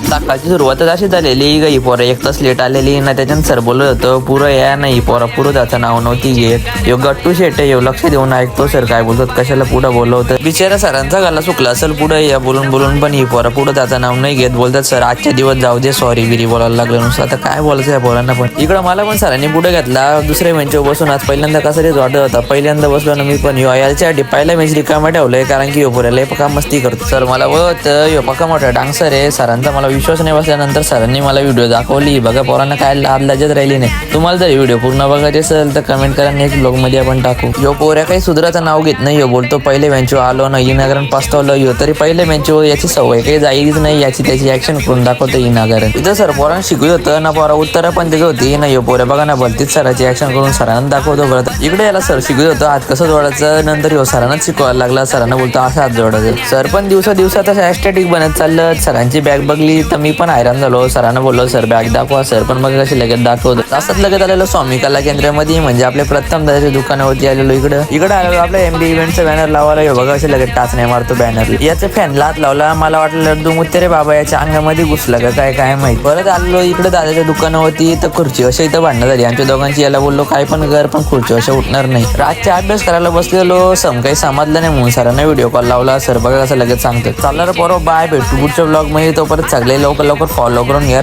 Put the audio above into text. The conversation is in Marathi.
सकाळची सुरुवातच अशी झालेली गाई पोरं 1 तास लेट आलेली ना. त्याच्यानं सर बोलत होतं पुरं या नाही पोरा पुरं जायचं नाव नव्हती घेत. यो गट्टू शेट यो लक्ष देऊन ऐकतो सर काय बोलतात कशाला पुढं बोलवतं. बिचारा सरांचा गल्ला सुकला असेल पुढं या बोलून बोलून पण ही पोरा पुढं जायचं नाव नाही घेत. बोलतात सर आजच्या दिवस जाऊ दे सॉरी बिरी बोलायला लागलं नुसतं. आता काय बोलायचं या पोरांना पण. इकडं मला पण सरांनी पुढे घेतला दुसऱ्या बेंचवर बसून. आज पहिल्यांदा कसं तरीच वाटत होता. पहिल्यांदा बसलो ना मी पण. याच्या आधी पहिला बेंच रिकामा ठेवलंय कारण की यो पोऱ्याला पक्का मस्ती करतो. सर मला बोलत यो पक्का मोठा डान्सर आहे. सरांचा मला विश्वास नाही बसल्यानंतर सरांनी मला व्हिडिओ दाखवली. बघा पोरांना काय लाज लाजत राहिली नाही. तुम्हाला जर व्हिडिओ पूर्ण बघायचे असेल तर कमेंट करा आणि एक ब्लॉग मध्ये आपण टाकू. यो पोऱ्या काही सुधाराचं नाव घेत नाही. यो बोलतो पहिले बेंचवर आलो ना इनागरण पाचतावलं यो तरी पहिले बेंचवर याची सवय काही जाईच नाही. याची त्याची ऍक्शन करून दाखवतो इनागरण. इथं सर पोरांना शिकवत होतं ना. पोरा उत्तर पण देत होती ना. यो पोऱ्या बघा ना भलतीच सराची ऍक्शन करून सरांना दाखवतो. परत इकडे याला सर शिकवत होतं हात कसं जोडायचं. नंतर यो सरांनाच शिकवायला लागला. सरांना बोलतो असं हात जोडायचं. सर पण दिवसात असं ॲस्टॅटिक बनत चाललं. सरांची बॅग बघली तर मी पण हैराण झालो. सरांना बोललो सर बॅग दाखवा. सर पण मग कशी लगेच दाखवतो. तासात लगेच आलेलो स्वामी कला केंद्रामध्ये म्हणजे आपल्या प्रथम दादाच्या दुकानावरती आलेलो. इकडे आलेलो आपल्या MD इव्हेंटचा बॅनर लावायला. हे बघा असे लगेच टाच नाही मारतो बॅनर. याचं फॅनला हात लावला. मला वाटलं लड्डू मुत्ते रे बाबा याच्या अंगामध्ये घुसला का काय माहिती. परत आलेलो इकडे दादाच्या दुकानावरती तर खुर्ची अशा इथं भांडणं झाली आमच्या दोघांची. याला बोललो काय पण कर पण खुर्ची अशा उठणार नाही. रातच्या अभ्यास करायला बसलेलो. काही समजलं नाही म्हणून सरांना व्हिडिओ कॉल लावला. सर बघा कसं लगेच सांगतात चालणार पोरं बाय भेटू पुढच्या ब्लॉग मध्ये. तो परत सगळे लवकर फॉलो करून घ्या.